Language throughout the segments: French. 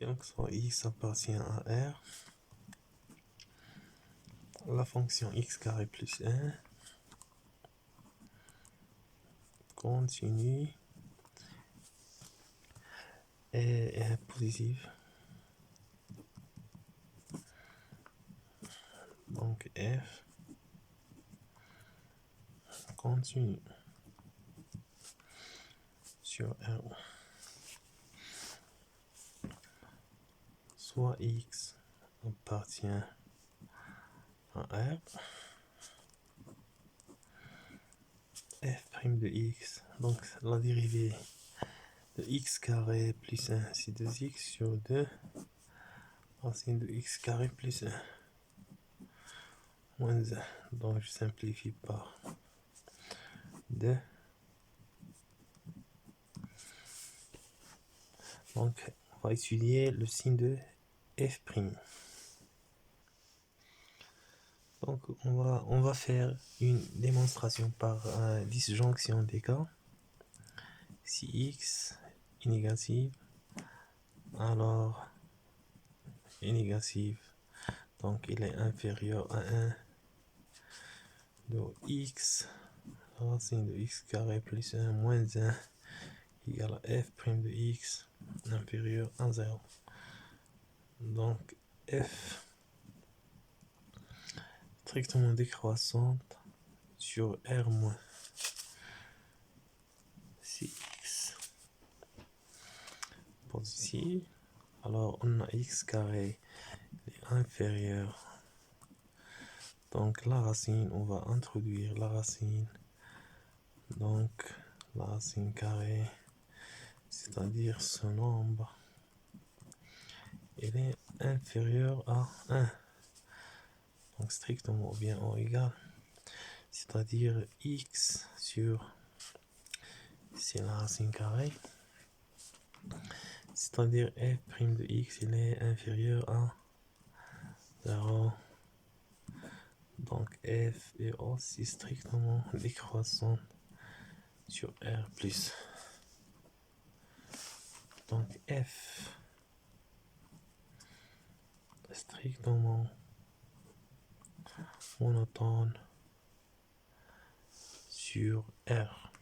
Donc, soit x appartient à R, la fonction x carré plus 1 continue et est positive. Donc f continue sur R. Soit x appartient à R, f' de x, donc la dérivée de x carré plus 1, c'est 2x sur 2 racine de x carré plus 1 moins 1. Donc je simplifie par 2. Donc on va étudier le signe de f'. Donc on va faire une démonstration par disjonction des cas. Si x est négatif, alors est négatif, donc il est inférieur à 1 de x racine de x carré plus 1 moins 1 égale à f' de x inférieur à 0. Donc f strictement décroissante sur R moins si x positif, alors on a x carré est inférieur. Donc la racine, on va introduire la racine. Donc la racine carrée, c'est-à-dire ce nombre, il est inférieur à 1. Donc strictement bien en égal, c'est-à-dire x sur, c'est la racine carrée, c'est-à-dire f' de x, il est inférieur à 0. Donc f est aussi strictement décroissant sur R+. Donc f est strictement monotone sur R.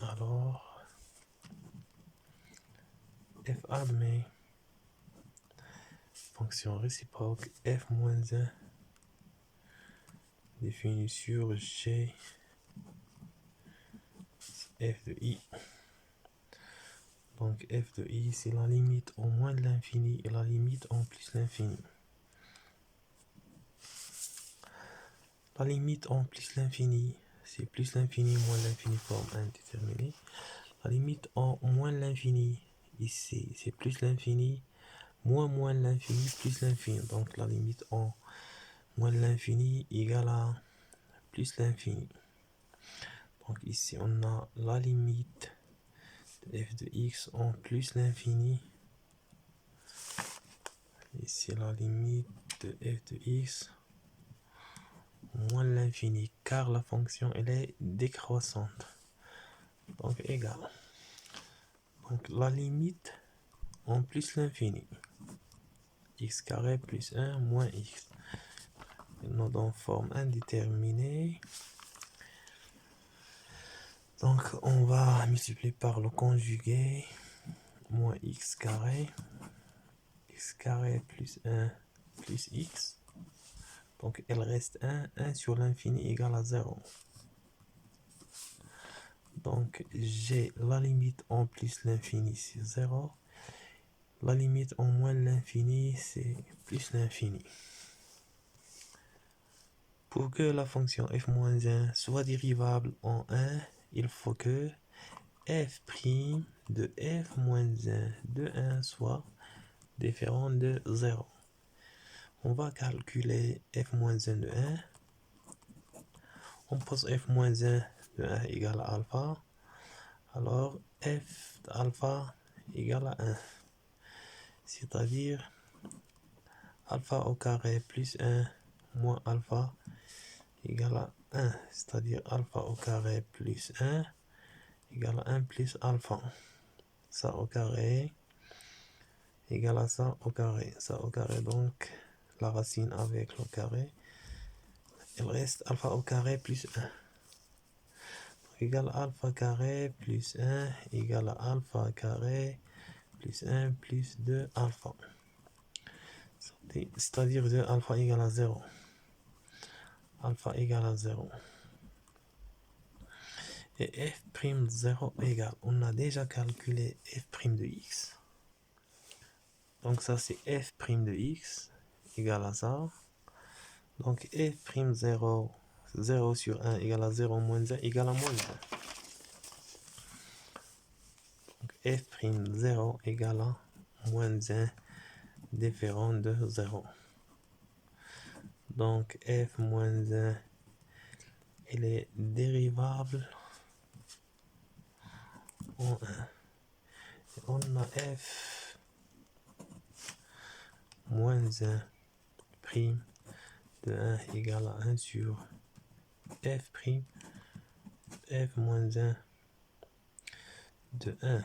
Alors f admet fonction réciproque f moins 1 définie sur G f de i. Donc f de i, c'est la limite en moins de l'infini et la limite en plus l'infini. La limite en plus l'infini, c'est plus l'infini moins l'infini forme indéterminée. La limite en moins l'infini, ici, c'est plus l'infini moins l'infini plus l'infini. Donc la limite en moins l'infini égale à plus l'infini. Donc ici, on a la limite de f de x en plus l'infini. Ici, la limite de f de x moins l'infini, car la fonction, elle est décroissante. Donc égal. Donc la limite en plus l'infini. X carré plus 1 moins x. Nous dans forme indéterminée. Donc on va multiplier par le conjugué moins x carré plus 1 plus x. Donc il reste 1 sur l'infini égale à 0. Donc j'ai la limite en plus l'infini, c'est 0. La limite en moins l'infini, c'est plus l'infini. Pour que la fonction f-1 soit dérivable en 1, il faut que f' de f-1 de 1 soit différent de 0. On va calculer f-1 de 1. On pose f-1 de 1 égale à alpha. Alors f d'alpha égale à 1. C'est-à-dire alpha au carré plus 1 moins alpha égale à 1. C'est-à-dire alpha au carré plus 1 égale à 1 plus alpha. ça au carré égale à ça au carré. Ça au carré, donc la racine avec le carré. Il reste alpha au carré plus 1. Égale alpha carré plus 1 égale à alpha carré plus 1 plus 2 alpha. C'est-à-dire 2 alpha égale à 0. Alpha égale à 0. Et f'0 égale, on a déjà calculé f' de x. Donc ça c'est f' de x égale à ça. Donc f'0, 0 sur 1 égale à 0 moins 1 égale à moins 1. Donc f'0 égale à moins 1 différent de 0. Donc f moins 1, elle est dérivable en 1. On a f moins 1 prime de 1 égale à 1 sur f prime f moins 1 de 1.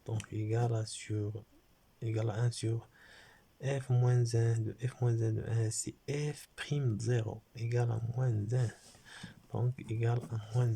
Donc égale à 1 sur f moins 1 de f moins 1 de 1, c'est f prime 0 égale à moins 1. Donc égale à moins 1.